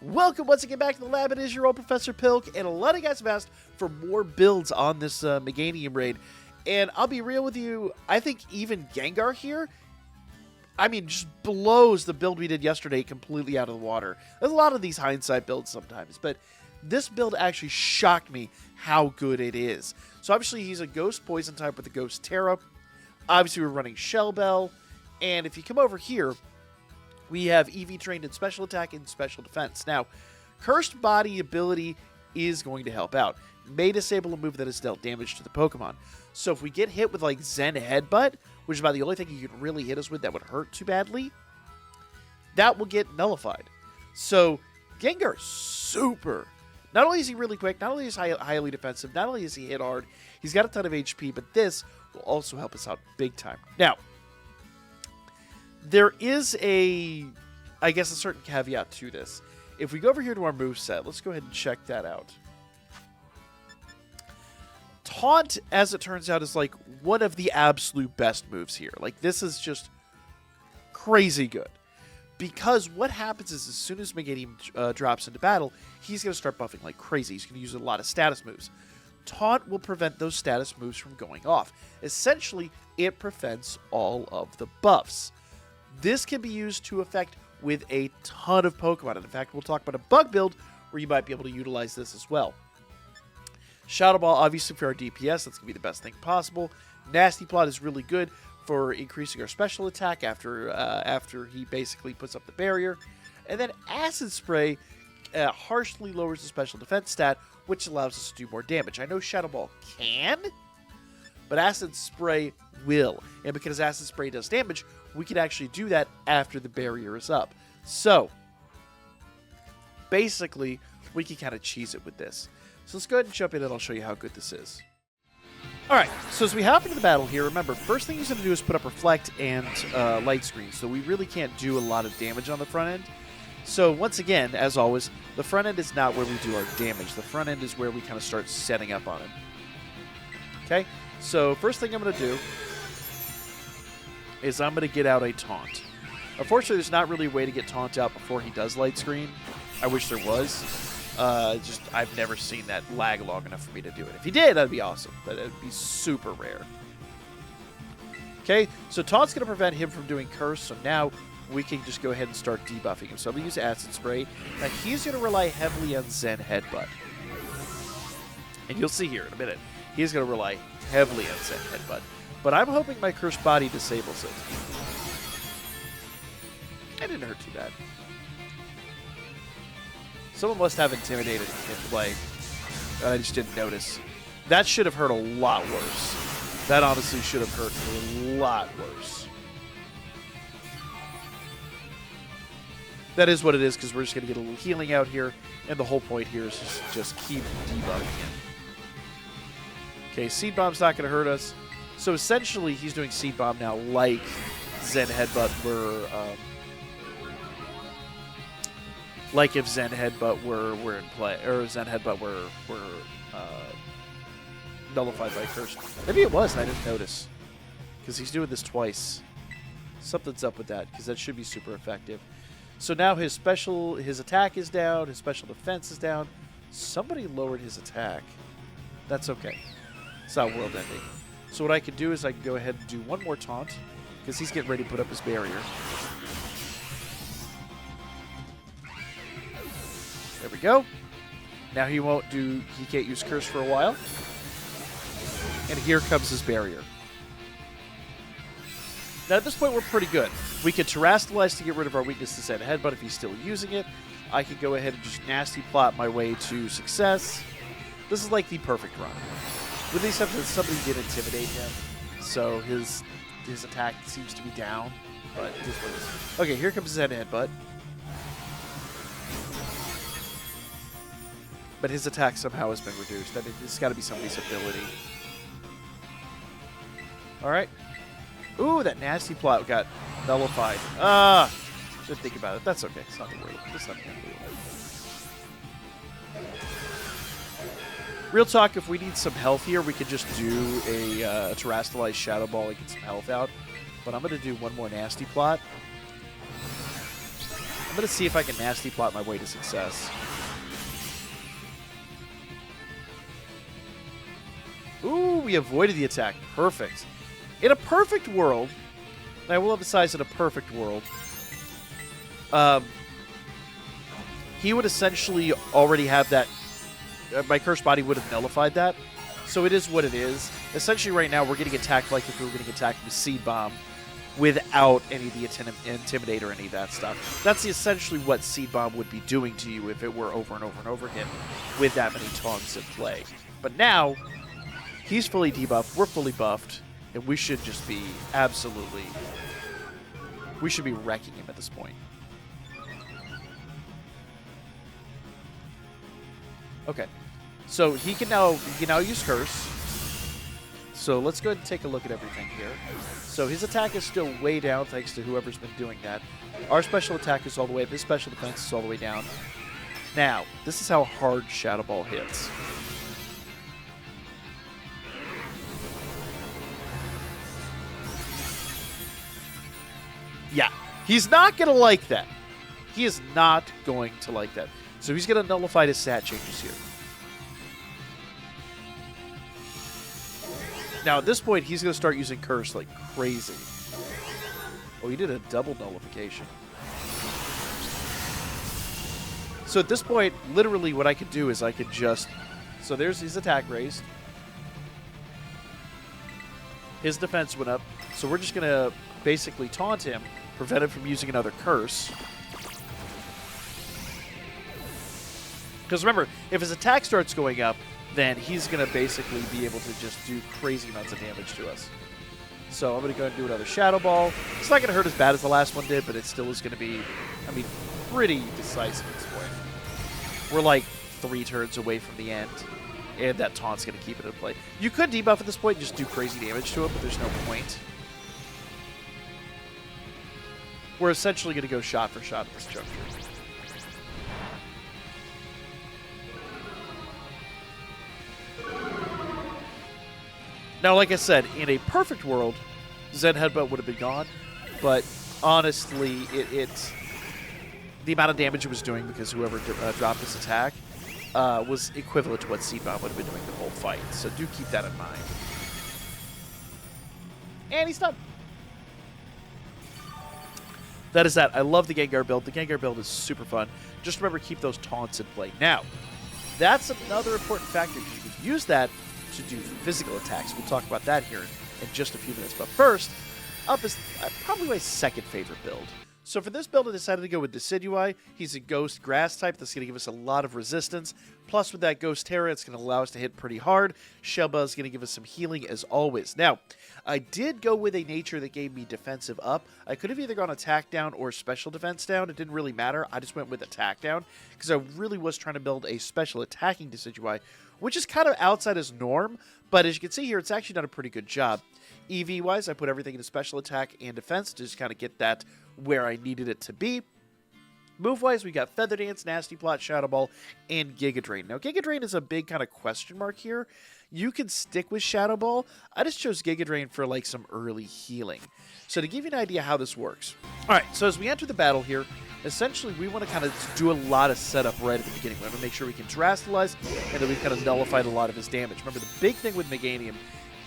Welcome once again back to the lab. It is your old Professor Pilk, and a lot of you guys have asked for more builds on this Meganium raid. And I'll be real with you, I think even Gengar here, just blows the build we did yesterday completely out of the water. There's a lot of these hindsight builds sometimes, but this build actually shocked me how good it is. So obviously he's a Ghost Poison type with the Ghost Tera. Obviously we're running Shell Bell, and if you come over here, we have EV trained in special attack and special defense. Now, Cursed Body ability is going to help out. May disable a move that has dealt damage to the Pokemon. So if we get hit with like Zen Headbutt, which is about the only thing you can really hit us with that would hurt too badly, that will get nullified. So Gengar, super. Not only is he really quick, not only is he highly defensive, not only is he hit hard, he's got a ton of HP, but this will also help us out big time. Now, there is a certain caveat to this. If we go over here to our moveset, let's go ahead and check that out. Taunt, as it turns out, is like one of the absolute best moves here. Like, this is just crazy good. Because what happens is as soon as Meganium drops into battle, he's going to start buffing like crazy. He's going to use a lot of status moves. Taunt will prevent those status moves from going off. Essentially, it prevents all of the buffs. This can be used to effect with a ton of Pokemon. And in fact, we'll talk about a bug build where you might be able to utilize this as well. Shadow Ball, obviously for our DPS, that's going to be the best thing possible. Nasty Plot is really good for increasing our special attack after he basically puts up the barrier. And then Acid Spray harshly lowers the special defense stat, which allows us to do more damage. I know Shadow Ball can, but Acid Spray will. And because Acid Spray does damage, we can actually do that after the barrier is up. So, basically, we can kind of cheese it with this. So let's go ahead and jump in and I'll show you how good this is. Alright, so as we hop into the battle here, remember, first thing he's going to do is put up Reflect and Light Screen. So we really can't do a lot of damage on the front end. So once again, as always, the front end is not where we do our damage. The front end is where we kind of start setting up on him. Okay, so first thing I'm going to do is I'm going to get out a Taunt. Unfortunately, there's not really a way to get Taunt out before he does Light Screen. I wish there was. I've never seen that lag long enough for me to do it. If he did, that'd be awesome, but it'd be super rare. Okay, so Taunt's going to prevent him from doing Curse, so now we can just go ahead and start debuffing him. So I'm going to use Acid Spray. Now he's going to rely heavily on Zen Headbutt. And you'll see here in a minute, he's going to rely heavily on Zen Headbutt. But I'm hoping my Cursed Body disables it. That didn't hurt too bad. Someone must have intimidated in play. I just didn't notice. That should have hurt a lot worse. That honestly should have hurt a lot worse. That is what it is, because we're just going to get a little healing out here. And the whole point here is just keep debugging him. Okay, Seed Bomb's not going to hurt us. So essentially, he's doing Seed Bomb now like Zen Headbutt were... like if Zen Headbutt were in play, or Zen Headbutt were nullified by Curse. Maybe it was, and I didn't notice. Because he's doing this twice. Something's up with that, because that should be super effective. So now his attack is down, his special defense is down. Somebody lowered his attack. That's okay. It's not world ending. So what I can do is I can go ahead and do one more taunt, because he's getting ready to put up his barrier. There we go. Now he can't use Curse for a while. And here comes his barrier. Now at this point we're pretty good. We can Terrastalize to get rid of our weaknesses at Headbutt if he's still using it. I can go ahead and just Nasty Plot my way to success. This is like the perfect run. With the exception that somebody did intimidate him. So his attack seems to be down. But it is what it is. Okay, here comes Zen Headbutt. But his attack somehow has been reduced. I mean, this has got to be somebody's ability. Alright. Ooh, that Nasty Plot got nullified. Didn't think about it. That's okay. It's not the world. It's not the end of the world. Real talk, if we need some health here, we could just do a Terrastalized Shadow Ball and get some health out. But I'm going to do one more Nasty Plot. going to see if I can nasty plot my way to success. Ooh, we avoided the attack. Perfect. In a perfect world, and I will emphasize in a perfect world, he would essentially already have that. My Cursed Body would have nullified that. So it is what it is. Essentially right now we're getting attacked like if we were getting attacked with Seed Bomb without any of the Intimidate or any of that stuff. That's essentially what Seed Bomb would be doing to you if it were over and over and over again with that many taunts in play. But now, he's fully debuffed, we're fully buffed, and we should just be absolutely... We should be wrecking him at this point. Okay. So he can now use Curse. So let's go ahead and take a look at everything here. So his attack is still way down thanks to whoever's been doing that. Our special attack is all the way up. His special defense is all the way down. Now, this is how hard Shadow Ball hits. Yeah, he's not going to like that. He is not going to like that. So he's going to nullify his stat changes here. Now, at this point, he's going to start using Curse like crazy. Oh, he did a double nullification. So at this point, literally what I could do is I could just... So there's his attack raised. His defense went up. So we're just going to basically taunt him, prevent him from using another Curse. Because remember, if his attack starts going up, then he's going to basically be able to just do crazy amounts of damage to us. So I'm going to go ahead and do another Shadow Ball. It's not going to hurt as bad as the last one did, but it still is going to be, I mean, pretty decisive at this point. We're like 3 turns away from the end, and that taunt's going to keep it in play. You could debuff at this point and just do crazy damage to it, but there's no point. We're essentially going to go shot for shot at this juncture. Now, like I said, in a perfect world, Zen Headbutt would have been gone, but honestly, it's the amount of damage it was doing because whoever dropped this attack was equivalent to what Seed Bomb would have been doing the whole fight. So do keep that in mind. And he's done. That is that. I love the Gengar build. The Gengar build is super fun. Just remember, keep those taunts in play. Now, that's another important factor. You can use that to do physical attacks. We'll talk about that here in just a few minutes. But first, up is probably my second favorite build. So for this build, I decided to go with Decidueye. He's a Ghost Grass type. That's going to give us a lot of resistance. Plus, with that Ghost Tera, it's going to allow us to hit pretty hard. Shellbuzz is going to give us some healing as always. Now, I did go with a nature that gave me defensive up. I could have either gone attack down or special defense down. It didn't really matter. I just went with attack down because I really was trying to build a special attacking Decidueye, which is kind of outside his norm. But as you can see here, it's actually done a pretty good job. EV-wise, I put everything into special attack and defense to just kind of get that where I needed it to be. Move-wise, we got Feather Dance, Nasty Plot, Shadow Ball, and Giga Drain. Now, Giga Drain is a big kind of question mark here. You can stick with Shadow Ball. I just chose Giga Drain for like some early healing. So to give you an idea how this works. All right, so as we enter the battle here, essentially we want to kind of do a lot of setup right at the beginning. We want to make sure we can Terastallize and that we've kind of nullified a lot of his damage. Remember, the big thing with Meganium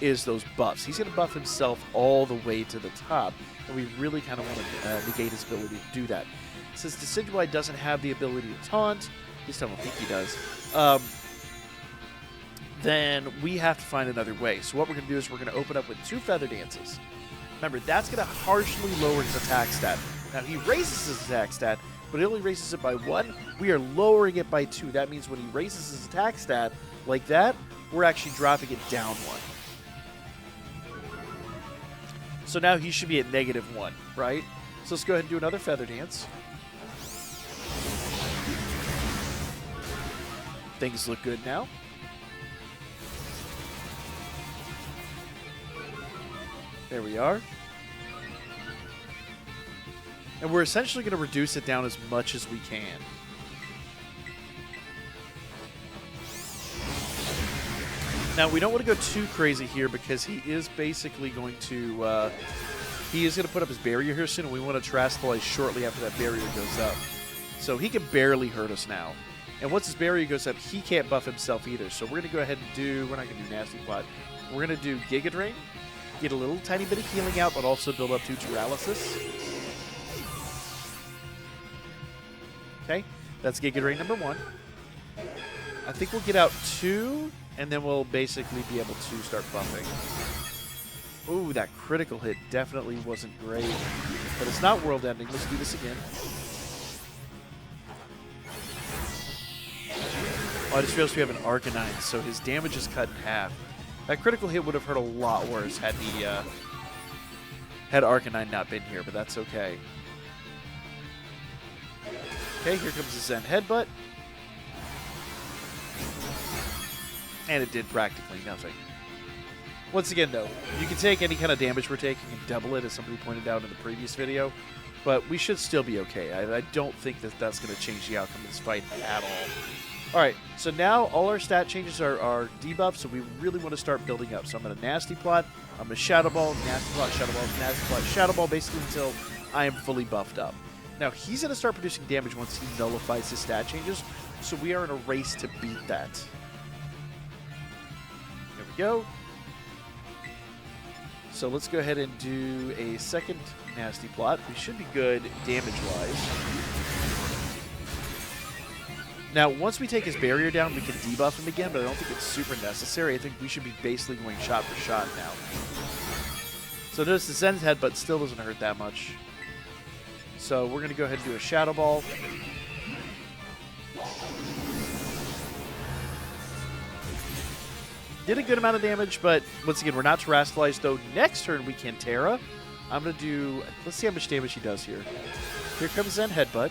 is those buffs. He's going to buff himself all the way to the top, and we really kind of want to negate his ability to do that. Since Decidueye doesn't have the ability to taunt, at least I don't think he does, then we have to find another way. So what we're going to do is we're going to open up with 2 Feather Dances. Remember, that's going to harshly lower his attack stat. Now, he raises his attack stat, but it only raises it by 1. We are lowering it by 2. That means when he raises his attack stat like that, we're actually dropping it down 1. So now he should be at -1, right? So let's go ahead and do another Feather Dance. Things look good now. There we are. And we're essentially going to reduce it down as much as we can. Now, we don't want to go too crazy here because he is basically going to put up his barrier here soon, and we want to Terastallize shortly after that barrier goes up. So he can barely hurt us now. And once his barrier goes up, he can't buff himself either. So we're going to go ahead and do, we're not going to do Nasty Plot. We're going to do Giga Drain, get a little tiny bit of healing out, but also build up to Paralysis. Okay, that's Giga Drain number 1. I think we'll get out 2, and then we'll basically be able to start buffing. Ooh, that critical hit definitely wasn't great. But it's not world ending. Let's do this again. Oh, I just realized we have an Arcanine, so his damage is cut in half. That critical hit would have hurt a lot worse had he had Arcanine not been here, but that's okay. Okay, here comes the Zen Headbutt. And it did practically nothing. Once again, though, you can take any kind of damage we're taking and double it, as somebody pointed out in the previous video, but we should still be okay. I don't think that that's going to change the outcome of this fight at all. All right, so now all our stat changes are debuffed, so we really want to start building up. So I'm going to Nasty Plot, I'm going to Shadow Ball, Nasty Plot, Shadow Ball, Nasty Plot, Shadow Ball, basically until I am fully buffed up. Now, he's going to start producing damage once he nullifies his stat changes, so we are in a race to beat that. There we go. So let's go ahead and do a second Nasty Plot. We should be good damage-wise. Now, once we take his barrier down, we can debuff him again, but I don't think it's super necessary. I think we should be basically going shot for shot now. So notice the Zen's Headbutt still doesn't hurt that much. So we're going to go ahead and do a Shadow Ball. Did a good amount of damage, but once again, we're not Terastallized, though. Next turn, we can Tera. I'm going to do... Let's see how much damage he does here. Here comes Zen Headbutt.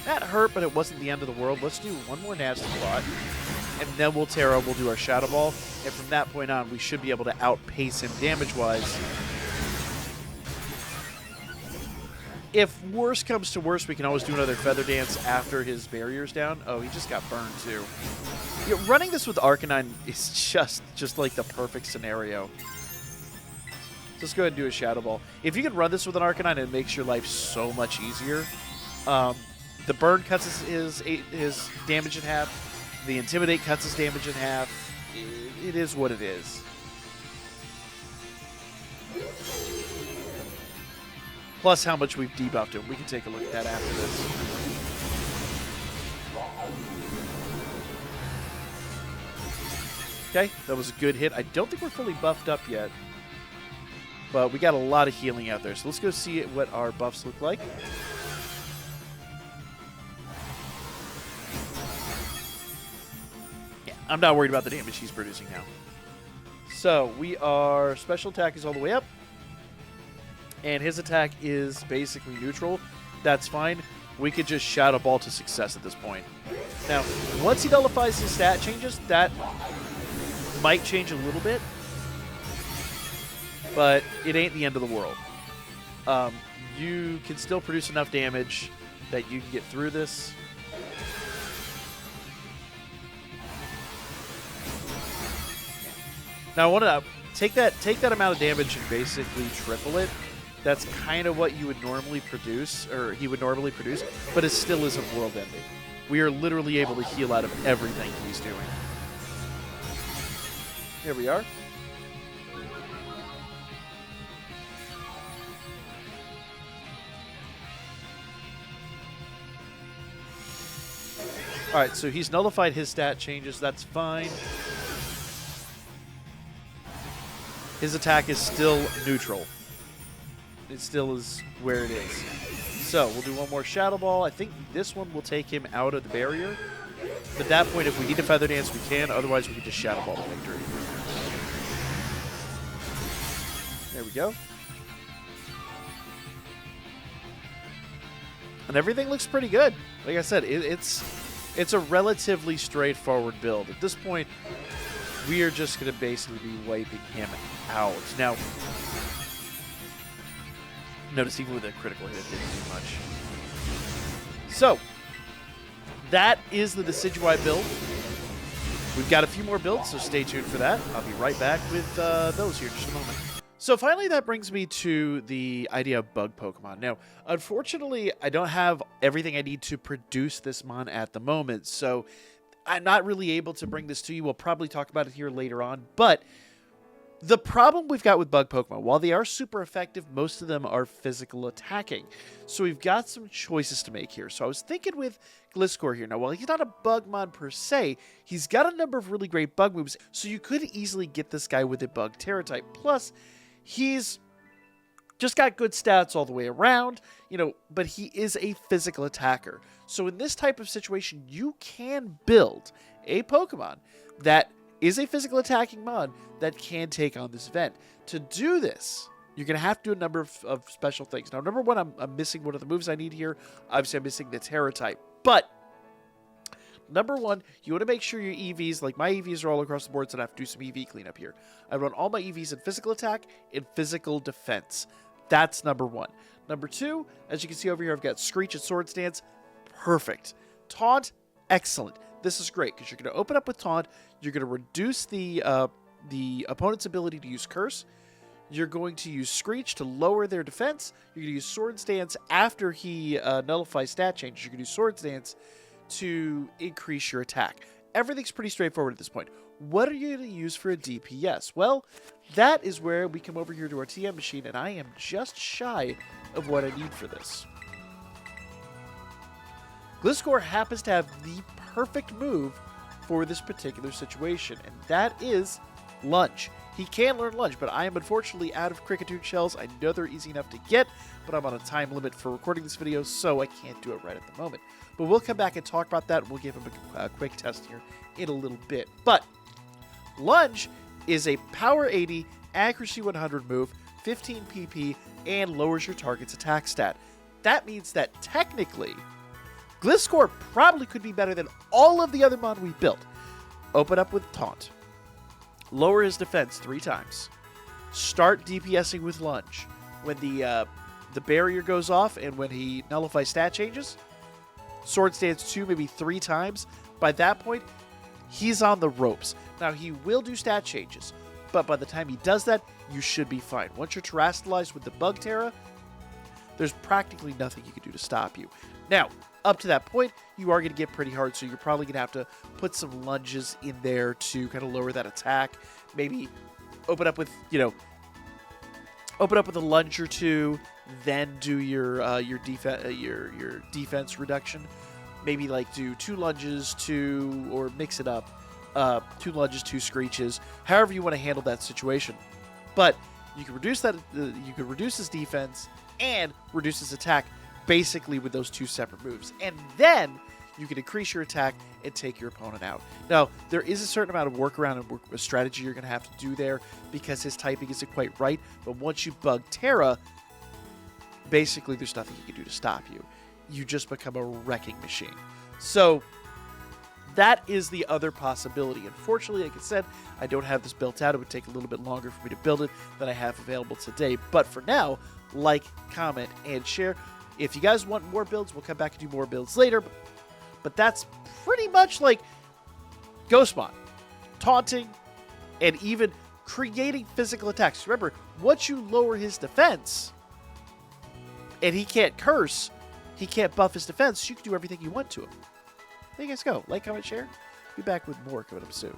That hurt, but it wasn't the end of the world. Let's do one more Nasty Plot, and then we'll Tera. We'll do our Shadow Ball, and from that point on, we should be able to outpace him damage-wise. If worse comes to worse, we can always do another Feather Dance after his barrier's down. Oh, he just got burned, too. You know, running this with Arcanine is just like the perfect scenario. Let's go ahead and do a Shadow Ball. If you can run this with an Arcanine, it makes your life so much easier. The Burn cuts his damage in half. The Intimidate cuts his damage in half. It is what it is. Plus how much we've debuffed him. We can take a look at that after this. Okay, that was a good hit. I don't think we're fully buffed up yet, but we got a lot of healing out there. So let's go see what our buffs look like. I'm not worried about the damage he's producing now. So our special attack is all the way up, and his attack is basically neutral. That's fine. We could just Shadow Ball to success at this point. Now, once he nullifies his stat changes, that might change a little bit, but it ain't the end of the world. You can still produce enough damage that you can get through this. Now I want to take that amount of damage and basically triple it. That's kind of what you would normally produce, or he would normally produce, but it still isn't world ending. We are literally able to heal out of everything he's doing. Here we are. All right, so he's nullified his stat changes. That's fine. His attack is still neutral. It still is where it is. So we'll do one more Shadow Ball. I think this one will take him out of the barrier. But at that point, if we need a Feather Dance, we can. Otherwise, we can just Shadow Ball to victory. There we go. And everything looks pretty good. Like I said, it's a relatively straightforward build. At this point, we are just going to basically be wiping him out. Now, notice even with a critical hit, it didn't do much. So, that is the Decidueye build. We've got a few more builds, so stay tuned for that. I'll be right back with those here in just a moment. So finally, that brings me to the idea of bug Pokemon. Now, unfortunately, I don't have everything I need to produce this mon at the moment, so I'm not really able to bring this to you. We'll probably talk about it here later on, but the problem we've got with bug Pokemon, while they are super effective, most of them are physical attacking. So we've got some choices to make here. So I was thinking with Gliscor here. Now, while he's not a Bugmon per se, he's got a number of really great bug moves. So you could easily get this guy with a Bug Tera type. Plus, he's just got good stats all the way around, but he is a physical attacker. So in this type of situation, you can build a Pokemon that is a physical attacking mon that can take on this event. To do this, you're going to have to do a number of special things. Now, number one, I'm missing one of the moves I need here. Obviously, I'm missing the Tera type. But number one, you want to make sure your EVs, like my EVs are all across the board, so I have to do some EV cleanup here. I run all my EVs in physical attack and physical defense. That's number one. Number two, as you can see over here, I've got Screech and Sword Stance. Perfect. Taunt, excellent. This is great because you're going to open up with Taunt. You're going to reduce the opponent's ability to use Curse. You're going to use Screech to lower their defense. You're going to use Sword Stance after he nullifies stat changes. You're going to use Sword Stance to increase your attack. Everything's pretty straightforward at this point. What are you going to use for a DPS? Well, that is where we come over here to our TM machine, and I am just shy of what I need for this. Gliscor happens to have the perfect move for this particular situation, and that is Lunge. He can learn Lunge, but I am unfortunately out of Kricketune shells. I know they're easy enough to get, but I'm on a time limit for recording this video, so I can't do it right at the moment. But we'll come back and talk about that, and we'll give him a quick test here in a little bit. But Lunge is a power 80, accuracy 100 move, 15 PP, and lowers your target's attack stat. That means that technically, Gliscor probably could be better than all of the other mon we built. Open up with Taunt. Lower his defense 3 times. Start DPSing with Lunge. When the barrier goes off and when he nullifies stat changes, Sword Stance 2, maybe 3 times. By that point, he's on the ropes. Now, he will do stat changes, but by the time he does that, you should be fine. Once you're terastallized with the Bug Tera, there's practically nothing you can do to stop you. Now, up to that point, you are going to get pretty hard, so you're probably going to have to put some lunges in there to kind of lower that attack. Maybe open up with, open up with a lunge or two, then do your defense reduction. Maybe like do 2 lunges, or mix it up. 2 lunges, 2 screeches, however you want to handle that situation. But you can reduce that. You can reduce his defense and reduce his attack, basically with those 2 separate moves. And then you can increase your attack and take your opponent out. Now, there is a certain amount of workaround and strategy you're going to have to do there because his typing isn't quite right. But once you Bug Tera, basically there's nothing you can do to stop you. You just become a wrecking machine. So that is the other possibility. Unfortunately, like I said, I don't have this built out. It would take a little bit longer for me to build it than I have available today. But for now, like, comment, and share. If you guys want more builds, we'll come back and do more builds later. But that's pretty much like Ghostmon, taunting, and even creating physical attacks. Remember, once you lower his defense, and he can't curse, he can't buff his defense, you can do everything you want to him. There you guys go. Like, comment, share. Be back with more coming up soon.